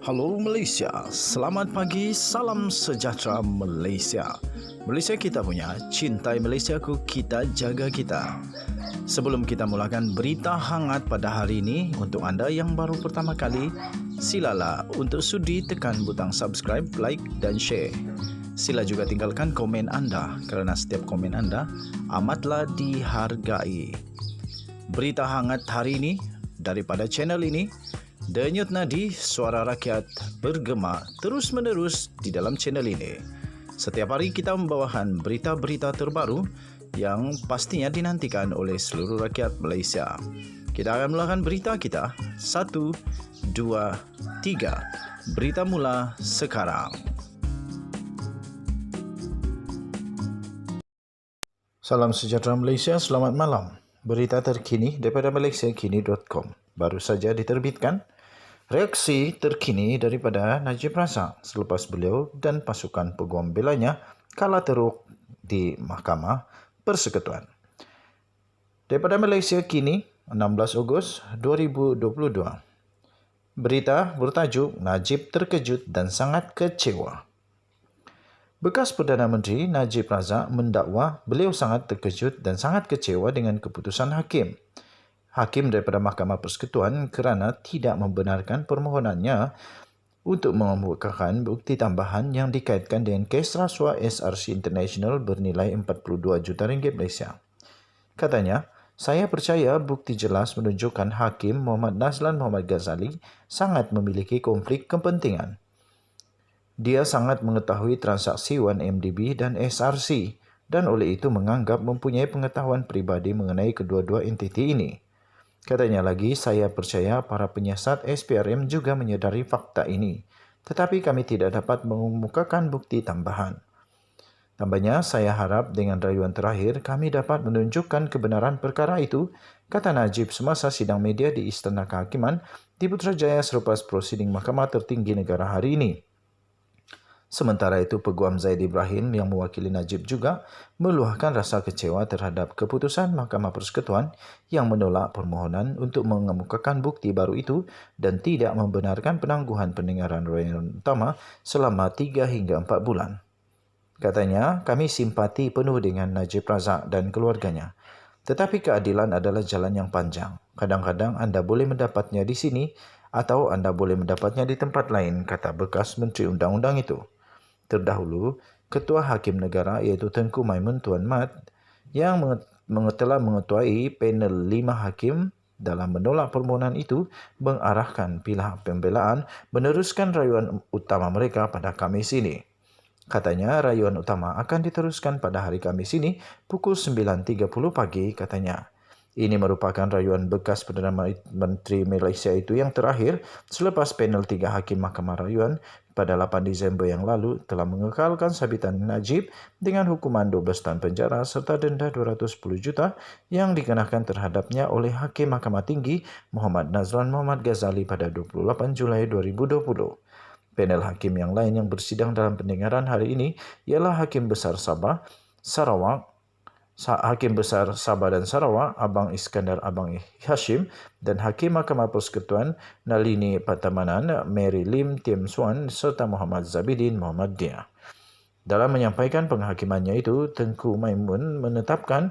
Halo Malaysia, selamat pagi, salam sejahtera Malaysia. Malaysia kita punya, cintai Malaysiaku, kita jaga kita. Sebelum kita mulakan berita hangat pada hari ini, untuk anda yang baru pertama kali, silalah untuk sudi tekan butang subscribe, like dan share. Sila juga tinggalkan komen anda kerana setiap komen anda amatlah dihargai. Berita hangat hari ini daripada channel ini, Denyut nadi suara rakyat bergema terus-menerus di dalam channel ini. Setiap hari kita membawakan berita-berita terbaru yang pastinya dinantikan oleh seluruh rakyat Malaysia. Kita akan mulakan berita kita. 1, 2, 3. Berita mula sekarang. Salam sejahtera Malaysia, selamat malam. Berita terkini daripada malaysiakini.com baru saja diterbitkan. Reaksi terkini daripada Najib Razak selepas beliau dan pasukan peguam belanya kalah teruk di Mahkamah Persekutuan. Daripada Malaysia Kini, 16 Ogos 2022. Berita bertajuk Najib terkejut dan sangat kecewa. Bekas Perdana Menteri Najib Razak mendakwa beliau sangat terkejut dan sangat kecewa dengan keputusan hakim. Hakim daripada Mahkamah Persekutuan kerana tidak membenarkan permohonannya untuk mengemukakan bukti tambahan yang dikaitkan dengan kes rasuah SRC International bernilai 42 juta ringgit Malaysia. Katanya, saya percaya bukti jelas menunjukkan Hakim Muhammad Nazlan Muhammad Ghazali sangat memiliki konflik kepentingan. Dia sangat mengetahui transaksi 1MDB dan SRC dan oleh itu menganggap mempunyai pengetahuan peribadi mengenai kedua-dua entiti ini. Katanya lagi, saya percaya para penyiasat SPRM juga menyedari fakta ini, tetapi kami tidak dapat mengemukakan bukti tambahan. Tambahnya, saya harap dengan rayuan terakhir kami dapat menunjukkan kebenaran perkara itu, kata Najib semasa sidang media di Istana Kehakiman di Putrajaya selepas prosiding Mahkamah Tertinggi Negara hari ini. Sementara itu, Peguam Zaid Ibrahim yang mewakili Najib juga meluahkan rasa kecewa terhadap keputusan Mahkamah Persekutuan yang menolak permohonan untuk mengemukakan bukti baru itu dan tidak membenarkan penangguhan pendengaran rayuan utama selama 3 hingga 4 bulan. Katanya, kami simpati penuh dengan Najib Razak dan keluarganya. Tetapi keadilan adalah jalan yang panjang. Kadang-kadang anda boleh mendapatnya di sini atau anda boleh mendapatnya di tempat lain, kata bekas Menteri Undang-Undang itu. Terdahulu, Ketua Hakim Negara iaitu Tengku Maimun Tuan Mat yang telah mengetuai panel 5 hakim dalam menolak permohonan itu mengarahkan pihak pembelaan meneruskan rayuan utama mereka pada Khamis ini. Katanya rayuan utama akan diteruskan pada hari Khamis ini pukul 9.30 pagi katanya. Ini merupakan rayuan bekas Perdana Menteri Malaysia itu yang terakhir selepas panel 3 hakim Mahkamah Rayuan pada 8 Disember yang lalu telah mengekalkan sabitan Najib dengan hukuman 12 tahun penjara serta denda 210 juta yang dikenakan terhadapnya oleh Hakim Mahkamah Tinggi Muhammad Nazlan Muhammad Ghazali pada 28 Julai 2020. Panel hakim yang lain yang bersidang dalam pendengaran hari ini ialah Hakim Besar Sabah, Sarawak, Hakim Besar Sabah dan Sarawak, Abang Iskandar Abang Hashim dan Hakim Mahkamah Persekutuan Nalini Patamanan, Mary Lim Tiem Suan serta Muhammad Zabidin Muhammad Dia. Dalam menyampaikan penghakimannya itu, Tengku Maimun menetapkan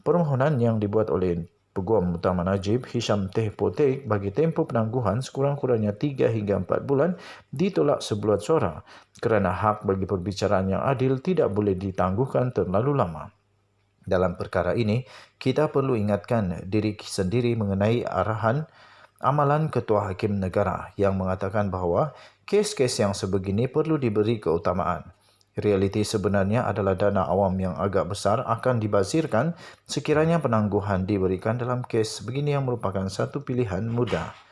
permohonan yang dibuat oleh Peguam Utama Najib, Hisham Teh Potek bagi tempoh penangguhan sekurang-kurangnya 3 hingga 4 bulan ditolak sebulat suara kerana hak bagi perbicaraan yang adil tidak boleh ditangguhkan terlalu lama. Dalam perkara ini, kita perlu ingatkan diri sendiri mengenai arahan amalan Ketua Hakim Negara yang mengatakan bahawa kes-kes yang sebegini perlu diberi keutamaan. Realiti sebenarnya adalah dana awam yang agak besar akan dibazirkan sekiranya penangguhan diberikan dalam kes sebegini yang merupakan satu pilihan mudah.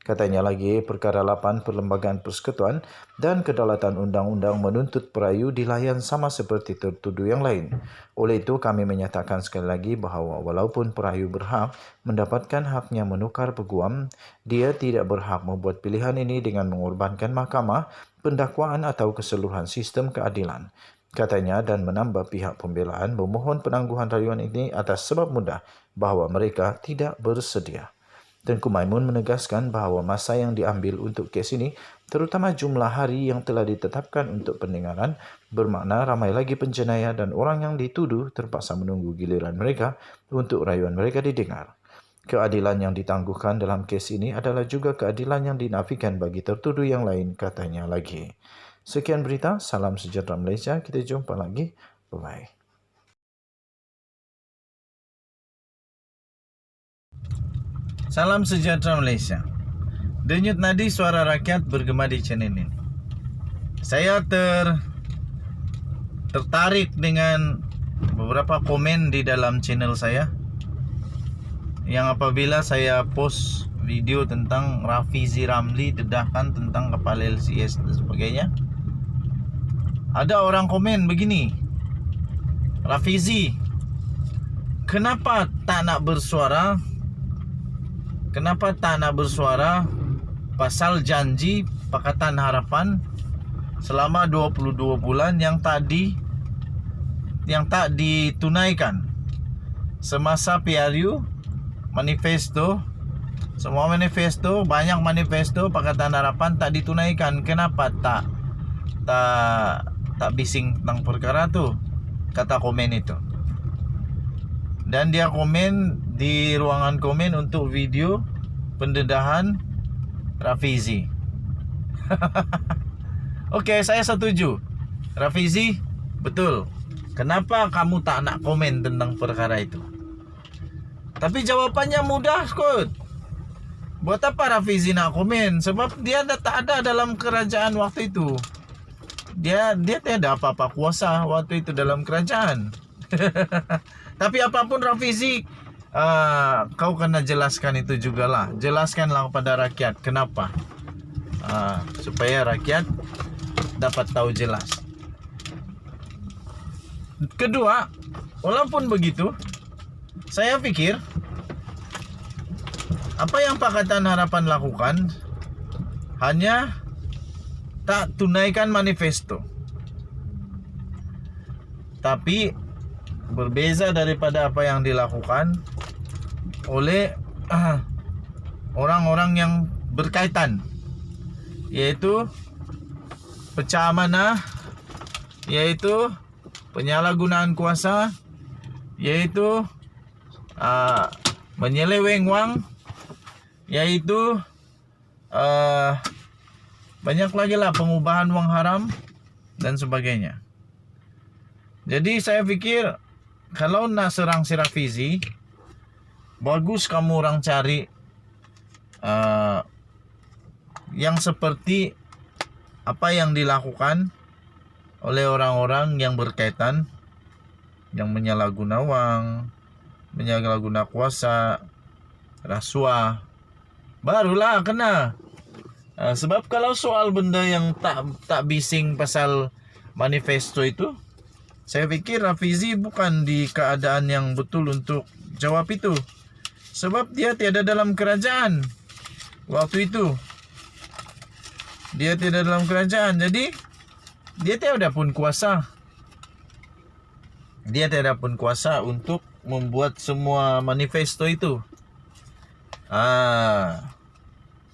Katanya lagi, perkara 8 Perlembagaan Persekutuan dan Kedaulatan Undang-Undang menuntut perayu dilayan sama seperti tertuduh yang lain. Oleh itu, kami menyatakan sekali lagi bahawa walaupun perayu berhak mendapatkan haknya menukar peguam, dia tidak berhak membuat pilihan ini dengan mengorbankan mahkamah, pendakwaan atau keseluruhan sistem keadilan. Katanya dan menambah pihak pembelaan memohon penangguhan rayuan ini atas sebab mudah bahawa mereka tidak bersedia. Tengku Maimun menegaskan bahawa masa yang diambil untuk kes ini, terutama jumlah hari yang telah ditetapkan untuk pendengaran, bermakna ramai lagi penjenayah dan orang yang dituduh terpaksa menunggu giliran mereka untuk rayuan mereka didengar. Keadilan yang ditangguhkan dalam kes ini adalah juga keadilan yang dinafikan bagi tertuduh yang lain, katanya lagi. Sekian berita, salam sejahtera Malaysia, kita jumpa lagi, bye-bye. Salam sejahtera Malaysia. Denyut nadi suara rakyat bergema di channel ini. Saya tertarik dengan beberapa komen di dalam channel saya, yang apabila saya post video tentang Rafizi Ramli dedahkan tentang kepala LCS dan sebagainya, ada orang komen begini, Rafizi, kenapa tak nak bersuara? Kenapa tak nak bersuara pasal janji Pakatan Harapan selama 22 bulan yang tak ditunaikan? Semasa PRU, manifesto, semua manifesto, banyak manifesto Pakatan Harapan tak ditunaikan. Kenapa tak bising tentang perkara tu? Kata komen itu. Dan dia komen di ruangan komen untuk video pendedahan Rafizi. Okey, saya setuju. Rafizi, betul. Kenapa kamu tak nak komen tentang perkara itu? Tapi jawapannya mudah kot. Buat apa Rafizi nak komen? Sebab dia tak ada dalam kerajaan waktu itu. Dia tiada apa-apa kuasa waktu itu dalam kerajaan. Tapi apapun Rafizi, kau kena jelaskan itu jugalah. Jelaskanlah kepada rakyat kenapa, supaya rakyat dapat tahu jelas. Kedua, walaupun begitu, saya pikir apa yang Pakatan Harapan lakukan hanya tak tunaikan manifesto. Tapi berbeza daripada apa yang dilakukan oleh orang-orang yang berkaitan, yaitu pecah amanah, yaitu penyalahgunaan kuasa, yaitu menyeleweng wang, yaitu banyak lagi lah, pengubahan wang haram dan sebagainya. Jadi saya pikir kalau nak serang si Rafizi, bagus kamu orang cari yang seperti apa yang dilakukan oleh orang-orang yang berkaitan, yang menyalahguna wang, menyalahguna kuasa, rasuah, barulah kena. Sebab kalau soal benda yang tak bising pasal manifesto itu, saya pikir Rafizi bukan di keadaan yang betul untuk jawab itu. Sebab dia tiada dalam kerajaan waktu itu. Dia tiada dalam kerajaan, jadi dia tiada pun kuasa. Dia tiada pun kuasa untuk membuat semua manifesto itu.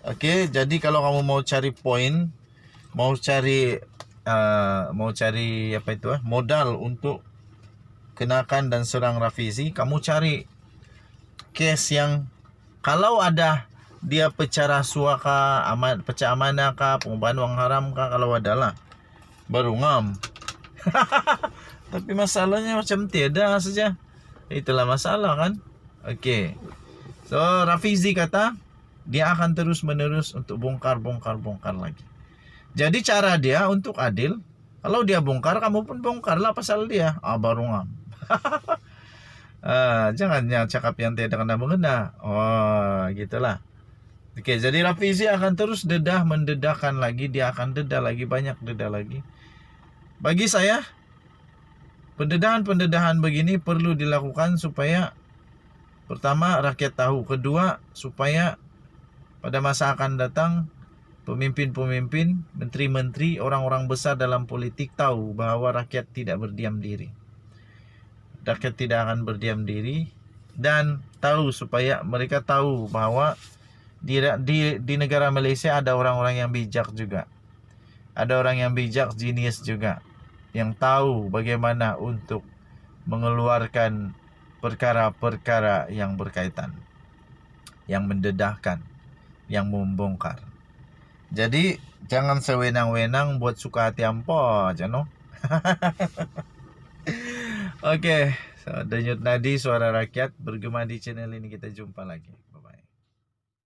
Okey, jadi kalau kamu mau cari poin, mau cari apa itu modal untuk kenakan dan serang Rafizi, kamu cari kes yang kalau ada dia pecah rasuah kah, pecah amanah kah, pengubahan wang haram kah, kalau ada lah baru ngam. Tapi masalahnya macam tiada saja. Itulah masalah kan. Okey, so Rafizi kata dia akan terus menerus untuk bongkar lagi. Jadi cara dia untuk adil, kalau dia bongkar, kamu pun bongkarlah pasal dia. Baru ngam. Jangan cakap yang tidak kena mengena. Gitulah. Okey, jadi Rafizi akan terus mendedahkan lagi. Dia akan dedah lagi, banyak dedah lagi. Bagi saya, pendedahan begini perlu dilakukan supaya pertama rakyat tahu, kedua supaya pada masa akan datang pemimpin-pemimpin, menteri-menteri, orang-orang besar dalam politik tahu bahawa rakyat tidak berdiam diri. Rakyat tidak akan berdiam diri, dan tahu supaya mereka tahu bahawa Di negara Malaysia ada orang-orang yang bijak juga. Ada orang yang bijak, genius juga, yang tahu bagaimana untuk mengeluarkan perkara-perkara yang berkaitan, yang mendedahkan, yang membongkar. Jadi jangan sewenang-wenang buat suka hati ampo aja no. Oke, so, Denyut Nadi Suara Rakyat bergema di channel ini, kita jumpa lagi.